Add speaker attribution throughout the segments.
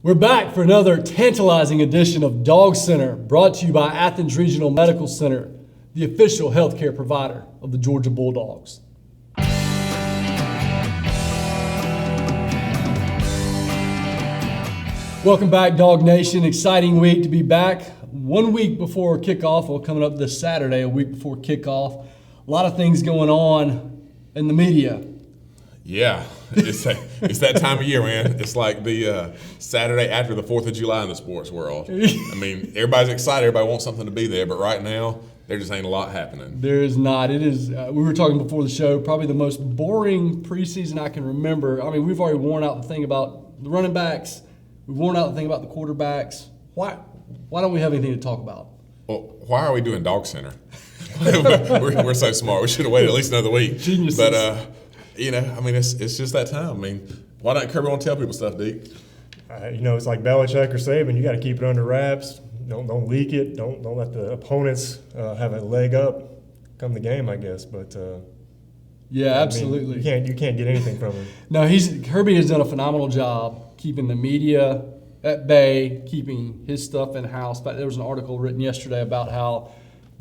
Speaker 1: We're back for another tantalizing edition of Dog Center, brought to you by Athens Regional Medical Center, the official healthcare provider of the Georgia Bulldogs. Welcome back, Dog Nation. Exciting week to be back. 1 week before kickoff, well, coming up this Saturday, a week before kickoff. A lot of things going on in the media.
Speaker 2: Yeah, it's that time of year, man. It's like the Saturday after the 4th of July in the sports world. I mean, everybody's excited. Everybody wants something to be there. But right now, there just ain't a lot happening.
Speaker 1: There is not. It is. We were talking before the show, probably the most boring preseason I can remember. I mean, we've already worn out the thing about the running backs. We've worn out the thing about the quarterbacks. Why don't we have anything to talk about?
Speaker 2: Well, why are we doing Dog Center? we're so smart. We should have waited at least another week.
Speaker 1: Geniuses.
Speaker 2: But, I mean, it's just that time. I mean, why don't Kirby want to tell people stuff, Deke?
Speaker 3: It's like Belichick or Saban. You got to keep it under wraps. Don't leak it. Don't let the opponents have a leg up come the game, I guess. But
Speaker 1: yeah, absolutely.
Speaker 3: You can't get anything from him.
Speaker 1: No, Kirby has done a phenomenal job keeping the media at bay, keeping his stuff in house. But there was an article written yesterday about how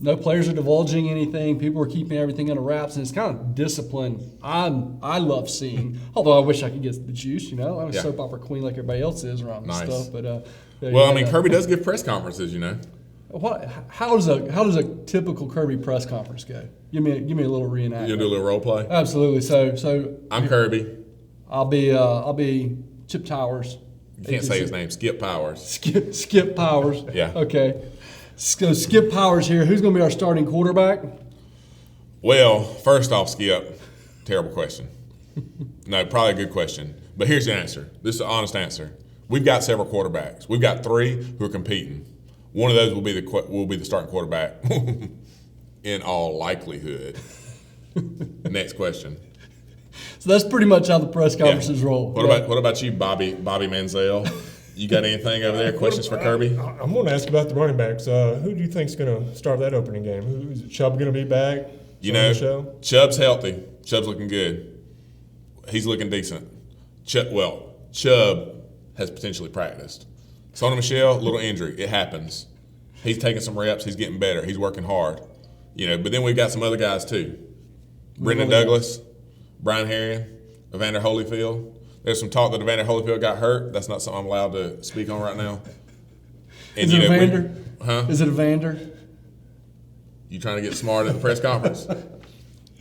Speaker 1: no players are divulging anything. People are keeping everything under wraps, and it's kind of discipline I love seeing. Although I wish I could get the juice, I'm a soap opera queen like everybody else is around this stuff. But
Speaker 2: Kirby does give press conferences,
Speaker 1: How does a typical Kirby press conference go? Give me a little reenactment.
Speaker 2: You'll do a little role play.
Speaker 1: Absolutely. So
Speaker 2: I'm Kirby.
Speaker 1: I'll be Chip Towers.
Speaker 2: You can't say his name. Skip Powers.
Speaker 1: Skip Powers.
Speaker 2: Yeah.
Speaker 1: Okay. So Skip Powers here. Who's going to be our starting quarterback?
Speaker 2: Well, first off, Skip, terrible question. No, probably a good question. But here's the answer. This is an honest answer. We've got several quarterbacks. We've got 3 who are competing. One of those will be the starting quarterback in all likelihood. Next question.
Speaker 1: So that's pretty much how the press conferences roll.
Speaker 2: What about you, Bobby Manziel? You got anything over there? Questions for Kirby?
Speaker 3: I'm going to ask about the running backs. Who do you think is going to start that opening game? Is Chubb going to be back?
Speaker 2: Chubb's healthy. Chubb's looking good. He's looking decent. Chubb has potentially practiced. Sonny Michel, little injury. It happens. He's taking some reps. He's getting better. He's working hard. But then we've got some other guys too. Brendan Douglas, Brian Herring, Evander Holyfield. There's some talk that Evander Holyfield got hurt. That's not something I'm allowed to speak on right now.
Speaker 1: Is it Evander?
Speaker 2: Huh?
Speaker 1: Is it Evander?
Speaker 2: You trying to get smart at the press conference?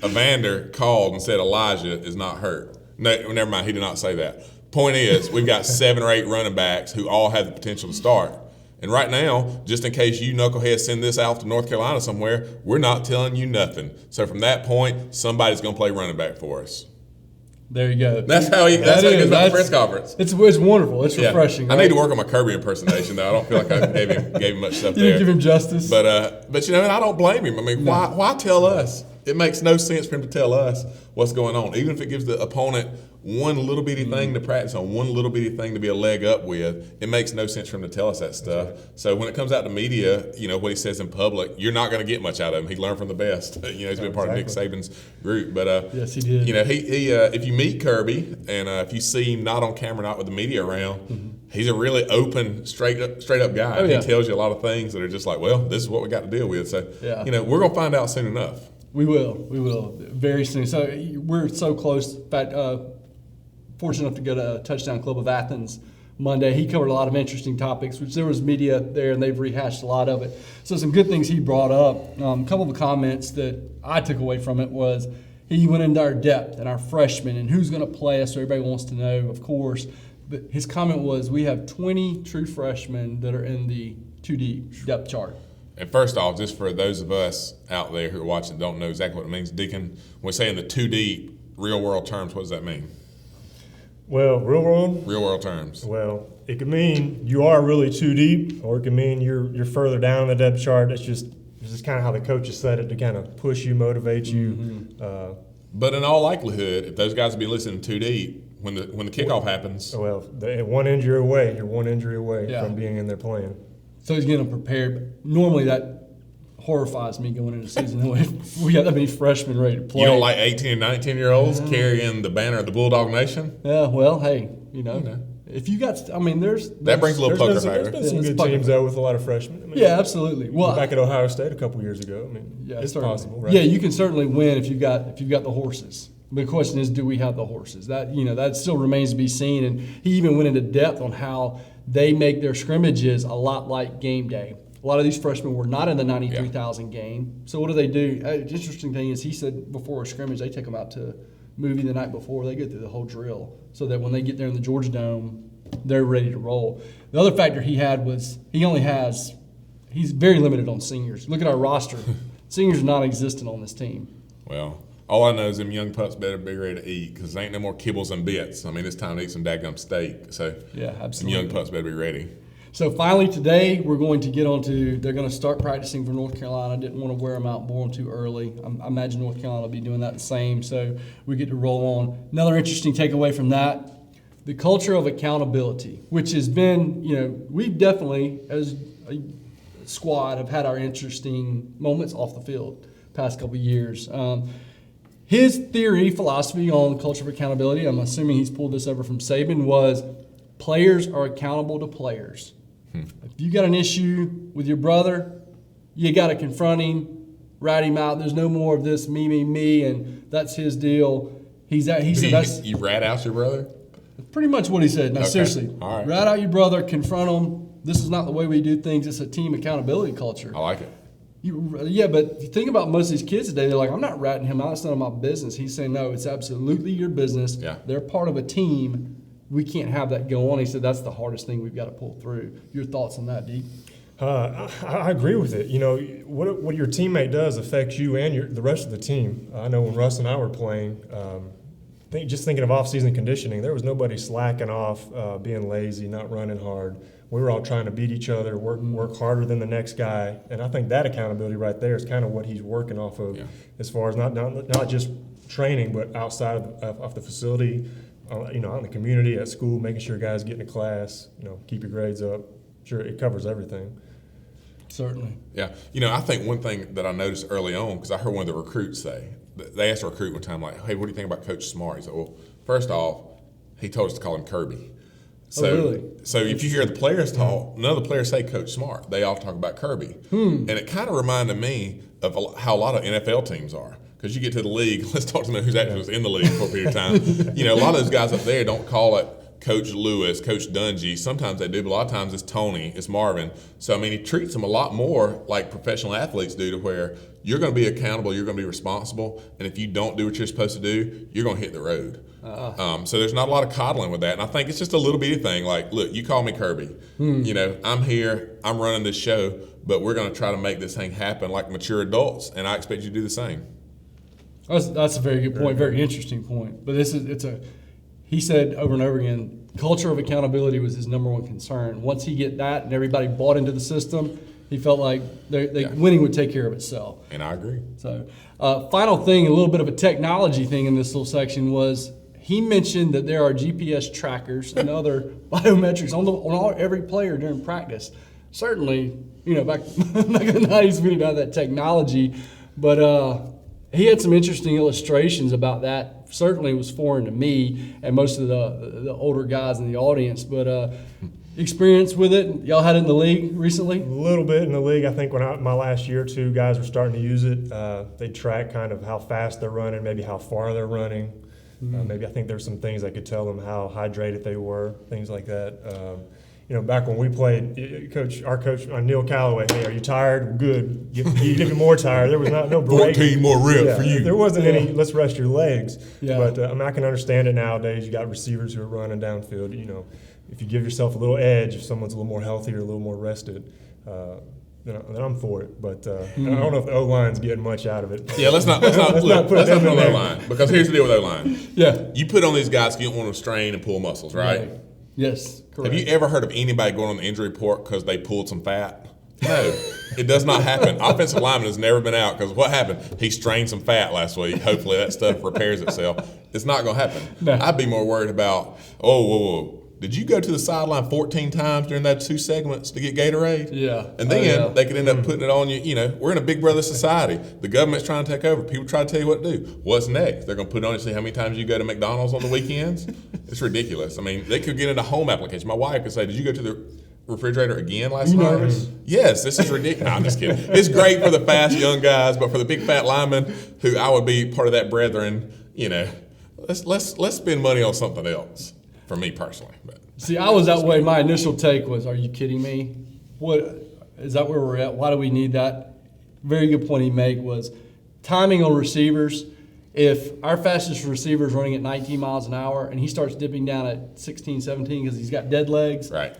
Speaker 2: Evander called and said Elijah is not hurt. No, never mind. He did not say that. Point is, we've got 7 or 8 running backs who all have the potential to start. And right now, just in case you knuckleheads send this out to North Carolina somewhere, we're not telling you nothing. So from that point, somebody's going to play running back for us.
Speaker 1: There you go.
Speaker 2: That's how he goes about the press conference.
Speaker 1: It's wonderful. It's refreshing. Right?
Speaker 2: I need to work on my Kirby impersonation, though. I don't feel like I gave him much stuff there.
Speaker 1: You didn't give him justice.
Speaker 2: But I don't blame him. I mean, why tell us? It makes no sense for him to tell us what's going on, even if it gives the opponent one little bitty thing to practice on, one little bitty thing to be a leg up with. It makes no sense for him to tell us that stuff. Right. So when it comes out to media, what he says in public, you're not going to get much out of him. He learned from the best. He's been part of Nick Saban's group. But
Speaker 1: yes, he did.
Speaker 2: He if you meet Kirby and if you see him not on camera, not with the media around, he's a really open, straight up guy.
Speaker 1: Oh, yeah.
Speaker 2: He tells you a lot of things that are just like, well, this is what we got to deal with. So we're going to find out soon enough.
Speaker 1: We will very soon. So we're so close. In fact, fortunate enough to go to Touchdown Club of Athens Monday. He covered a lot of interesting topics, which there was media there, and they've rehashed a lot of it. So some good things he brought up. A couple of the comments that I took away from it was he went into our depth and our freshmen and who's going to play us. So everybody wants to know, of course. But his comment was we have 20 true freshmen that are in the 2D depth chart.
Speaker 2: And first off, just for those of us out there who are watching don't know exactly what it means, Deacon, when we say in the 2D real-world terms, what does that mean?
Speaker 3: Well,
Speaker 2: real-world terms.
Speaker 3: Well, it could mean you are really too deep, or it could mean you're further down the depth chart. It's just kind of how the coaches said it to kind of push you, motivate you.
Speaker 2: But in all likelihood, if those guys have been listening too deep, when the kickoff happens.
Speaker 3: Well, one injury away. You're one injury away from being in there playing.
Speaker 1: So he's getting them prepared. But normally that horrifies me going into the season. We got that many freshmen ready to play.
Speaker 2: You don't like 18 and 19-year-olds carrying the banner of the Bulldog Nation?
Speaker 1: Yeah, well, hey, if you got, I mean,
Speaker 2: That brings a little poker factor.
Speaker 3: There's been some
Speaker 1: Yeah,
Speaker 3: good
Speaker 1: it's poker
Speaker 3: teams though with a lot of freshmen. I mean,
Speaker 1: yeah, absolutely. Well,
Speaker 3: back at Ohio State a couple years ago. I mean,
Speaker 1: yeah,
Speaker 3: it's
Speaker 1: certainly.
Speaker 3: possible, right?
Speaker 1: Yeah, you can certainly win if you've got the horses. The question is, do we have the horses? That still remains to be seen. And he even went into depth on how they make their scrimmages a lot like game day. A lot of these freshmen were not in the 93,000 game. So what do they do? The interesting thing is he said before a scrimmage, they take them out to movie the night before. They go through the whole drill so that when they get there in the Georgia Dome, they're ready to roll. The other factor he had was he's very limited on seniors. Look at our roster. Seniors are non-existent on this team.
Speaker 2: Well, all I know is them young pups better be ready to eat because there ain't no more kibbles and bits. I mean, it's time to eat some daggum steak. So
Speaker 1: Yeah,
Speaker 2: them
Speaker 1: absolutely.
Speaker 2: young pups better be ready.
Speaker 1: So finally today, we're going to get on to, they're going to start practicing for North Carolina. I didn't want to wear them out, bore them too early. I imagine North Carolina will be doing that the same, so we get to roll on. Another interesting takeaway from that, the culture of accountability, which has been, we've definitely, as a squad, have had our interesting moments off the field past couple of years. His philosophy on the culture of accountability, I'm assuming he's pulled this over from Saban, was players are accountable to players. If you got an issue with your brother, you got to confront him, rat him out. There's no more of this me, and that's his deal. He said that's
Speaker 2: You rat out your brother?
Speaker 1: pretty much what he said. Now,
Speaker 2: Okay.
Speaker 1: seriously,
Speaker 2: All right.
Speaker 1: rat out your brother, confront him. This is not the way we do things. It's a team accountability culture.
Speaker 2: I like it.
Speaker 1: Yeah, but you think about most of these kids today, they're like, I'm not ratting him out. It's none of my business. He's saying, no, it's absolutely your business.
Speaker 2: Yeah.
Speaker 1: They're part of a team. We can't have that go on. He said that's the hardest thing we've got to pull through. Your thoughts on that, Deke?
Speaker 3: I agree with it. What your teammate does affects you and the rest of the team. I know when Russ and I were playing, just thinking of off-season conditioning, there was nobody slacking off, being lazy, not running hard. We were all trying to beat each other, work harder than the next guy, and I think that accountability right there is kind of what he's working off of, as far as not just training, but outside of the facility. Out in the community, at school, making sure guys get into class, keep your grades up. Sure, it covers everything.
Speaker 1: Certainly.
Speaker 2: Yeah. I think one thing that I noticed early on, because I heard one of the recruits say, they asked a recruit one time, like, hey, what do you think about Coach Smart? He said, well, first off, he told us to call him Kirby. So,
Speaker 1: really?
Speaker 2: So if you hear the players talk, none of the players say Coach Smart. They all talk about Kirby. And it kind of reminded me of how a lot of NFL teams are. Because you get to the league, let's talk to someone who's actually in the league for a period of time. A lot of those guys up there don't call it Coach Lewis, Coach Dungy. Sometimes they do, but a lot of times it's Tony, it's Marvin. So, he treats them a lot more like professional athletes do, to where you're going to be accountable, you're going to be responsible, and if you don't do what you're supposed to do, you're going to hit the road. So there's not a lot of coddling with that, and I think it's just a little bitty thing. Like, look, you call me Kirby. I'm here, I'm running this show, but we're going to try to make this thing happen like mature adults, and I expect you to do the same.
Speaker 1: That's a very good point, very interesting point. But he said over and over again, culture of accountability was his number one concern. Once he get that and everybody bought into the system, he felt like winning would take care of itself.
Speaker 2: And I agree.
Speaker 1: So, final thing, a little bit of a technology thing in this little section was he mentioned that there are GPS trackers and other biometrics on every player during practice. Certainly, back in the 90s we didn't have that technology, but he had some interesting illustrations about that. Certainly was foreign to me and most of the older guys in the audience, but experience with it. Y'all had it in the league recently?
Speaker 3: A little bit in the league. I think my last year or two, guys were starting to use it. They track kind of how fast they're running, maybe how far they're running. Maybe I think there's some things that could tell them how hydrated they were, things like that. Back when we played, our coach Neil Calloway, hey, are you tired? Good. You even more tired. There was no break.
Speaker 2: 14 more reps for you.
Speaker 3: There wasn't any, let's rest your legs.
Speaker 1: Yeah.
Speaker 3: But I can understand it nowadays. You got receivers who are running downfield. If you give yourself a little edge, if someone's a little more healthy or a little more rested, then I'm for it. But I don't know if the O-line's getting much out of it.
Speaker 2: Yeah, let's not put them on the O-line. Because here's the deal with O-line.
Speaker 1: Yeah.
Speaker 2: You put on these guys because you don't want them to strain and pull muscles, right?
Speaker 1: Yes, correct.
Speaker 2: Have you ever heard of anybody going on the injury report because they pulled some fat? No, it does not happen. Offensive lineman has never been out because what happened? He strained some fat last week. Hopefully that stuff repairs itself. It's not going to happen.
Speaker 1: No.
Speaker 2: I'd be more worried about, Did you go to the sideline 14 times during that 2 segments to get Gatorade?
Speaker 1: Yeah.
Speaker 2: And then they could end up putting it on you. You know, we're in a big brother society. The government's trying to take over. People try to tell you what to do. What's next? They're going to put it on you and see how many times you go to McDonald's on the weekends? It's ridiculous. I mean, they could get into home application. My wife could say, did you go to the refrigerator again last night?
Speaker 1: Nervous?
Speaker 2: Yes, this is ridiculous. No, I'm just kidding. It's great for the fast young guys, but for the big fat linemen who I would be part of that brethren, you know, let's spend money on something else. For me personally, but
Speaker 1: See, I was that way. My initial take was, "Are you kidding me? What is that? Where we're at? Why do we need that?" Very good point he made was timing on receivers. If our fastest receiver is running at 19 miles an hour and he starts dipping down at 16, 17 because he's got dead legs,
Speaker 2: right.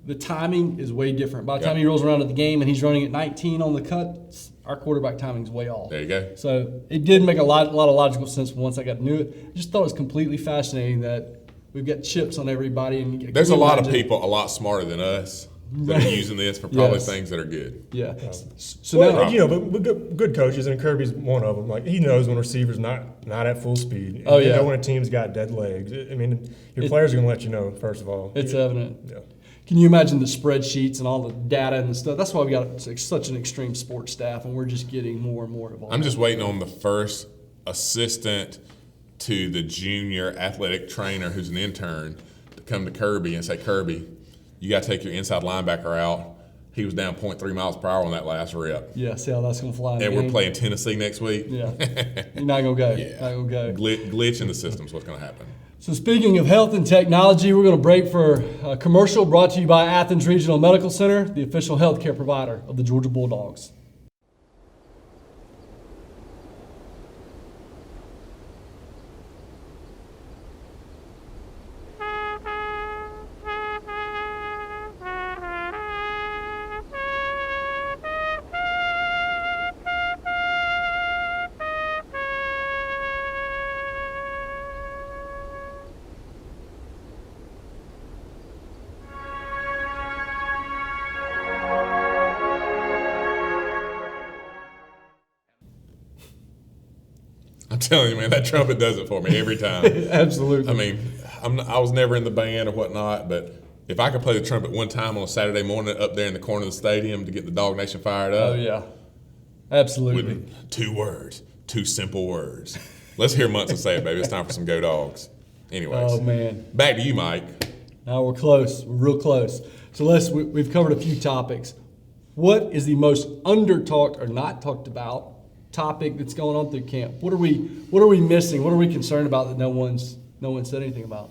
Speaker 1: The timing is way different. By the time he rolls around at the game and he's running at 19 on the cuts, our quarterback timing is way off.
Speaker 2: There you go.
Speaker 1: So it did make a lot of logical sense once I got to know it. I just thought it was completely fascinating that we've got chips on everybody. And
Speaker 2: There's a lot of people a lot smarter than us that are using this for probably
Speaker 1: Yes.
Speaker 2: things that are good.
Speaker 1: Yeah. So
Speaker 3: Well,
Speaker 1: now,
Speaker 3: you know, but good coaches, and Kirby's one of them. Like, he knows when a receiver's not at full speed. And
Speaker 1: Oh,
Speaker 3: you
Speaker 1: yeah.
Speaker 3: know when a team's got dead legs. I mean, your players are going to let you know, first of all.
Speaker 1: it's evident.
Speaker 3: Yeah.
Speaker 1: Can you imagine the spreadsheets and all the data and stuff? That's why we got such an extreme sports staff, and we're just getting more and more involved.
Speaker 2: I'm just waiting on the first assistant to the junior athletic trainer who's an intern to come to Kirby and say, Kirby, you got to take your inside linebacker out. He was down 0.3 miles per hour on that last rep.
Speaker 1: Yeah, see how that's going to fly. In
Speaker 2: And
Speaker 1: the
Speaker 2: we're
Speaker 1: game.
Speaker 2: playing Tennessee next week.
Speaker 1: Yeah. You're not going to go.
Speaker 2: Yeah.
Speaker 1: Not going to go.
Speaker 2: Glitch in the system is what's going to happen.
Speaker 1: So speaking of health and technology, we're going to break for a commercial brought to you by Athens Regional Medical Center, the official healthcare provider of the Georgia Bulldogs.
Speaker 2: I'm telling you, man, that trumpet does it for me every time.
Speaker 1: Absolutely.
Speaker 2: I mean, I was never in the band or whatnot, but if I could play the trumpet one time on a Saturday morning up there in the corner of the stadium to get the Dog Nation fired up.
Speaker 1: Oh, yeah. Absolutely.
Speaker 2: With 2 words, 2 simple words. Let's hear Munson say it, baby. It's time for some Go Dogs. Anyways,
Speaker 1: Oh, man.
Speaker 2: back to you, Mike.
Speaker 1: Now we're close. We're real close. So we've covered a few topics. What is the most under-talked or not talked about topic that's going on through camp? What are we missing? What are we concerned about that no one's said anything about?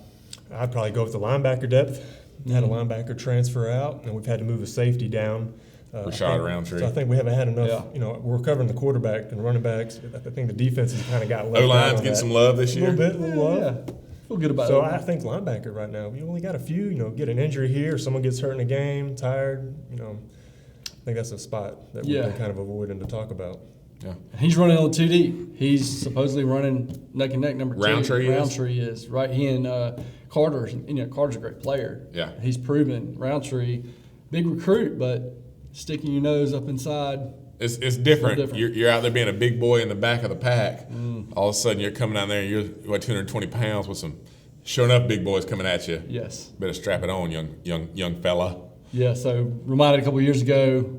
Speaker 3: I'd probably go with the linebacker depth. Had a linebacker transfer out, and we've had to move a safety down.
Speaker 2: Rashad Roundtree.
Speaker 3: So I think we haven't had enough.
Speaker 1: Yeah.
Speaker 3: You know, we're covering the quarterback and running backs. I think the defense has kind of got left out
Speaker 2: O-line's
Speaker 3: on
Speaker 2: getting
Speaker 3: that.
Speaker 2: some love this
Speaker 3: A
Speaker 2: year.
Speaker 3: little love.
Speaker 1: Yeah. Feel good about
Speaker 3: So
Speaker 1: it.
Speaker 3: I think linebacker right now. You only got a few. You know, get an injury here, someone gets hurt in a game, tired. You know, I think that's a spot that we've
Speaker 1: Yeah.
Speaker 3: been kind of avoiding to talk about.
Speaker 2: Yeah.
Speaker 1: He's running on 2 deep. He's supposedly running neck and neck number 2.
Speaker 2: Roundtree
Speaker 1: is right. He and Carter's. Carter's a great player.
Speaker 2: Yeah.
Speaker 1: He's proven. Roundtree, big recruit, but sticking your nose up inside.
Speaker 2: It's different.
Speaker 1: different.
Speaker 2: You're out there being a big boy in the back of the pack. All of a sudden, you're coming down there and you're 220 pounds with some sure enough big boys coming at you.
Speaker 1: Yes.
Speaker 2: Better strap it on, young fella.
Speaker 1: Yeah. So reminded a couple of years ago,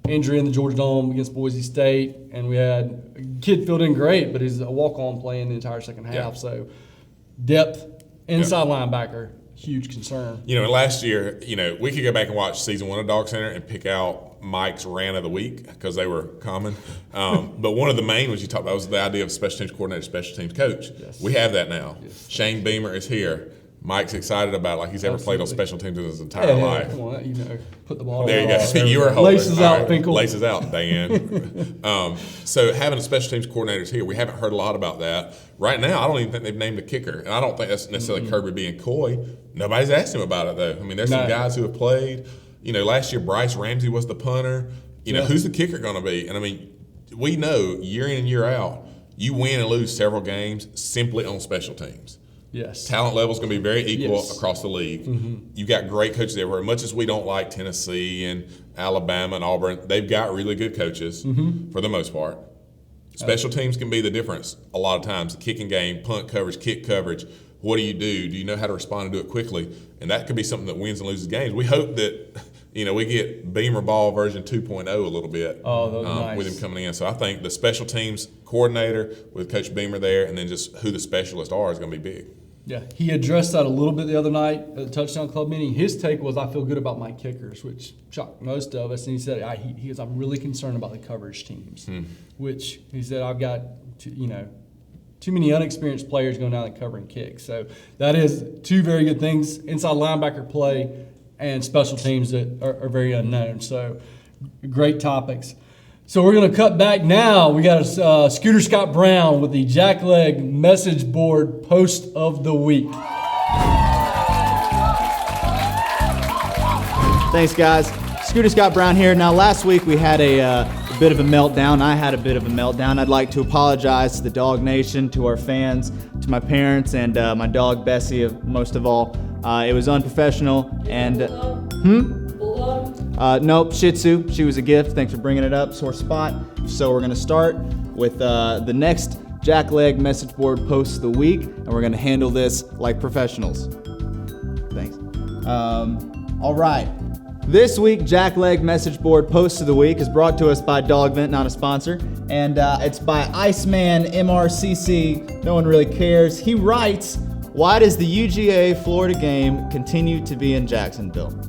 Speaker 1: injury in the Georgia Dome against Boise State, and we had a kid filled in great, but he's a walk-on playing the entire second half.
Speaker 2: Yeah.
Speaker 1: So depth, inside linebacker, huge concern.
Speaker 2: Last year, we could go back and watch season 1 of DawgCenter and pick out Mike's rant of the week because they were common. But one of the main ones you talked about was the idea of special teams coordinator, special teams coach.
Speaker 1: Yes.
Speaker 2: We have that now.
Speaker 1: Yes.
Speaker 2: Shane Beamer is here. Mike's excited about it like he's ever played on
Speaker 1: Absolutely.
Speaker 2: special teams in his entire life.
Speaker 1: Come on, put the ball.
Speaker 2: There you
Speaker 1: in
Speaker 2: go.
Speaker 1: the ball.
Speaker 2: You were holding.
Speaker 1: Laces
Speaker 2: All
Speaker 1: out,
Speaker 2: right.
Speaker 1: Finkel.
Speaker 2: Laces out, Dan. So having a special teams coordinators here, we haven't heard a lot about that. Right now, I don't even think they've named a kicker. And I don't think that's necessarily Kirby being coy. Nobody's asked him about it, though. I mean, there's some
Speaker 1: No.
Speaker 2: guys who have played. Last year, Bryce Ramsey was the punter.
Speaker 1: Yeah.
Speaker 2: Who's the kicker going to be? And, I mean, we know year in and year out, you win and lose several games simply on special teams.
Speaker 1: Yes.
Speaker 2: Talent level is going to be very equal
Speaker 1: Yes.
Speaker 2: across the league. You've got great coaches everywhere. Much as we don't like Tennessee and Alabama and Auburn, they've got really good coaches for the most part. Special teams can be the difference a lot of times. The kicking game, punt coverage, kick coverage, What do? Do you know how to respond and do it quickly? And that could be something that wins and loses games. We hope that, we get Beamer Ball version 2.0 a little bit
Speaker 1: nice.
Speaker 2: with him coming in. So I think the special teams coordinator with Coach Beamer there, and then just who the specialists are is going to be big.
Speaker 1: Yeah, he addressed that a little bit the other night at the Touchdown Club meeting. His take was, I feel good about my kickers, which shocked most of us. And he said, he goes, I'm really concerned about the coverage teams, which he said, I've got, too many unexperienced players going down and covering kicks. So that is two very good things, inside linebacker play and special teams that are very unknown. So great topics. So we're going to cut back now. We got Scooter Scott Brown with the Jackleg message board post of the week.
Speaker 4: Thanks, guys. Scooter Scott Brown here. Now, last week we had a bit of a meltdown. I had a bit of a meltdown. I'd like to apologize to the Dog Nation, to our fans, to my parents, and my dog Bessie, most of all. It was unprofessional and... Nope, Shih Tzu. She was a gift. Thanks for bringing it up. Sore spot. So we're going to start with the next Jackleg message board post of the week, and we're going to handle this like professionals. Thanks. All right. This week, Jackleg message board post of the week is brought to us by Dogvent, not a sponsor, and it's by Iceman MRCC. No one really cares. He writes, why does the UGA Florida game continue to be in Jacksonville?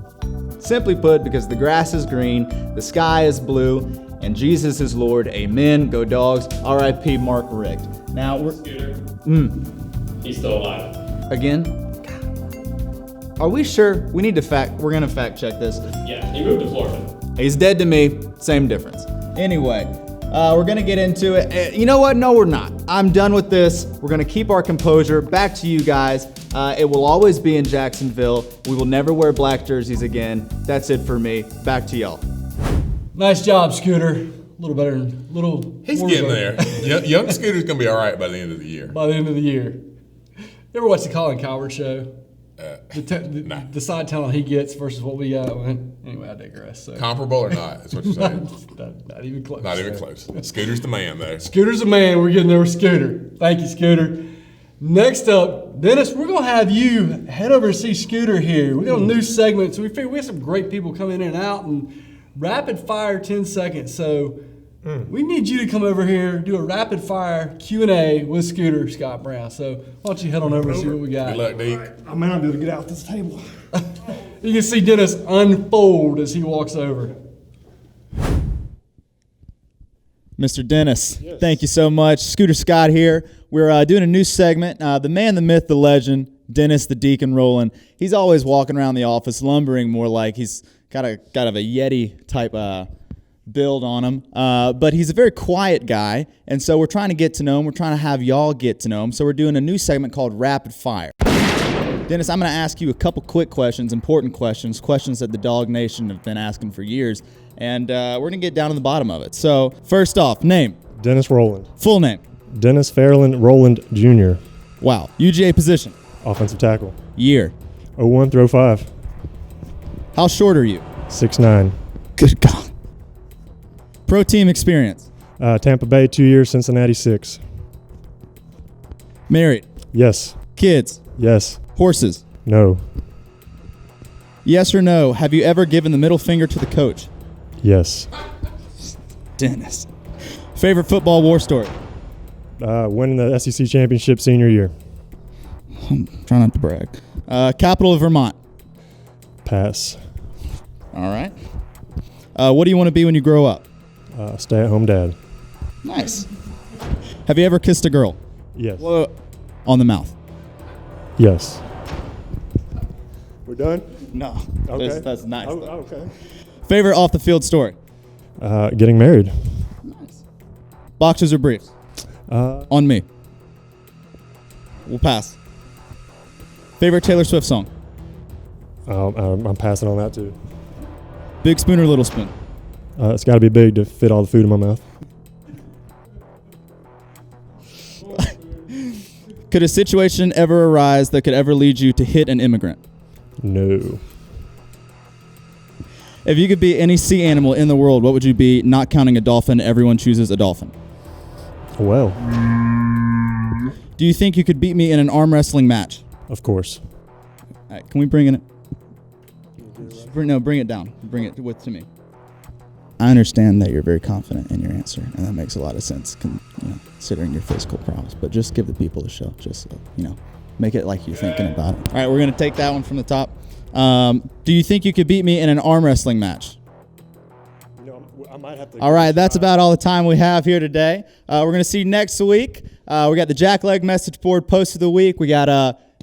Speaker 4: Simply put, because the grass is green, the sky is blue, and Jesus is Lord. Amen. Go Dogs. R.I.P. Mark Richt. Now we're...
Speaker 5: Scooter. He's still alive.
Speaker 4: Again? Are we sure? We need to we're going to fact check this.
Speaker 5: Yeah, he moved to Florida.
Speaker 4: He's dead to me. Same difference. Anyway, we're going to get into it. You know what? No, we're not. I'm done with this. We're going to keep our composure. Back to you guys. It will always be in Jacksonville. We will never wear black jerseys again. That's it for me. Back to y'all.
Speaker 1: Nice job, Scooter. A little better.
Speaker 2: He's getting there. Young Scooter's going to be all right by the end of the year.
Speaker 1: By the end of the year. You ever watch the Colin Cowherd show? The side talent he gets versus what we got. Anyway, I digress. So.
Speaker 2: Comparable or not? That's what you're saying.
Speaker 1: not even close.
Speaker 2: Not even close. Scooter's the man, though.
Speaker 1: Scooter's the man. We're getting there with Scooter. Thank you, Scooter. Next up, Dennis, we're going to have you head over to see Scooter here. We got a new segment, so we figured we have some great people coming in and out, and rapid fire 10 seconds. So we need you to come over here, do a rapid fire Q&A with Scooter Scott Brown. So why don't you head on over and see what we got.
Speaker 2: Good luck, Deke.
Speaker 3: I may not be able to get out this table.
Speaker 1: You can see Dennis unfold as he walks over.
Speaker 4: Mr. Dennis, Thank you so much. Scooter Scott here. We're doing a new segment. The man, the myth, the legend, Dennis the Deacon Roland. He's always walking around the office lumbering more like he's got a Yeti type build on him. But he's a very quiet guy, and so we're trying to get to know him. We're trying to have y'all get to know him. So we're doing a new segment called Rapid Fire. Dennis, I'm going to ask you a couple quick questions, important questions that the Dog Nation have been asking for years, and we're going to get down to the bottom of it. So, first off, name.
Speaker 3: Dennis Roland.
Speaker 4: Full name.
Speaker 3: Dennis Fairland Roland Jr.
Speaker 4: Wow. UGA position.
Speaker 3: Offensive tackle.
Speaker 4: Year.
Speaker 3: 01 through 05.
Speaker 4: How short are you?
Speaker 3: 6'9".
Speaker 4: Good God. Pro team experience.
Speaker 3: Tampa Bay 2 years, Cincinnati 6.
Speaker 4: Married.
Speaker 3: Yes.
Speaker 4: Kids.
Speaker 3: Yes.
Speaker 4: Horses.
Speaker 3: No.
Speaker 4: Yes or no, have you ever given the middle finger to the coach?
Speaker 3: Yes.
Speaker 4: Dennis. Favorite football war story?
Speaker 3: Winning the SEC championship senior year.
Speaker 4: Try not to brag. Capital of Vermont.
Speaker 3: Pass.
Speaker 4: All right. What do you want to be when you grow up?
Speaker 3: Stay-at-home dad.
Speaker 4: Nice. Have you ever kissed a girl?
Speaker 3: Yes.
Speaker 4: Whoa. On the mouth?
Speaker 3: Yes. We're done?
Speaker 4: No.
Speaker 3: Okay.
Speaker 4: That's nice.
Speaker 3: Oh, okay.
Speaker 4: Favorite off-the-field story?
Speaker 3: Getting married.
Speaker 4: Nice. Boxers or briefs? On me. We'll pass. Favorite Taylor Swift song?
Speaker 3: I'm passing on that too.
Speaker 4: Big spoon or little spoon?
Speaker 3: It's got to be big to fit all the food in my mouth.
Speaker 4: Could a situation ever arise that could ever lead you to hit an immigrant?
Speaker 3: No.
Speaker 4: If you could be any sea animal in the world, what would you be, not counting a dolphin? Everyone chooses a dolphin.
Speaker 3: Well.
Speaker 4: Do you think you could beat me in an arm wrestling match?
Speaker 3: Of course.
Speaker 4: All right, can we bring it? Bring it down. Bring it to me. I understand that you're very confident in your answer, and that makes a lot of sense, considering your physical prowess. But just give the people a show. Just make it like you're thinking about it. All right, we're gonna take that one from the top. Do you think you could beat me in an arm wrestling match?
Speaker 3: I might have to.
Speaker 4: All right, that's about all the time we have here today. We're going to see you next week. We got the Jackleg message board post of the week. We got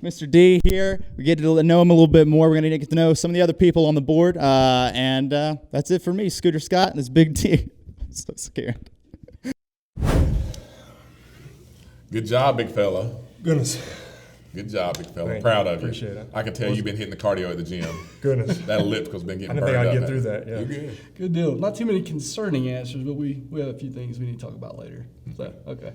Speaker 4: Mr. D here. We get to know him a little bit more. We're going to get to know some of the other people on the board. And that's it for me, Scooter Scott, and this Big D. I'm so scared.
Speaker 2: Good job, big fella.
Speaker 3: Goodness.
Speaker 2: Good job, big fella.
Speaker 3: Thank
Speaker 2: Proud
Speaker 3: you.
Speaker 2: of you.
Speaker 3: Appreciate it.
Speaker 2: I can tell you've been hitting the cardio at the gym.
Speaker 3: Goodness.
Speaker 2: That elliptical's been getting
Speaker 3: I
Speaker 2: burned
Speaker 3: didn't
Speaker 2: up.
Speaker 3: think I'd get through that. Yeah.
Speaker 2: You're good.
Speaker 1: Good deal. Not too many concerning answers, but we have a few things we need to talk about later. So, okay.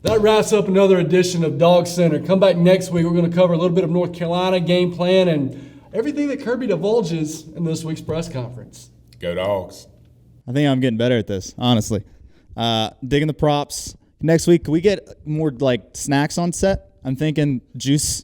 Speaker 1: That wraps up another edition of Dog Center. Come back next week. We're going to cover a little bit of North Carolina game plan and everything that Kirby divulges in this week's press conference.
Speaker 2: Go Dogs.
Speaker 4: I think I'm getting better at this, honestly. Digging the props. Next week, can we get more like snacks on set? I'm thinking juice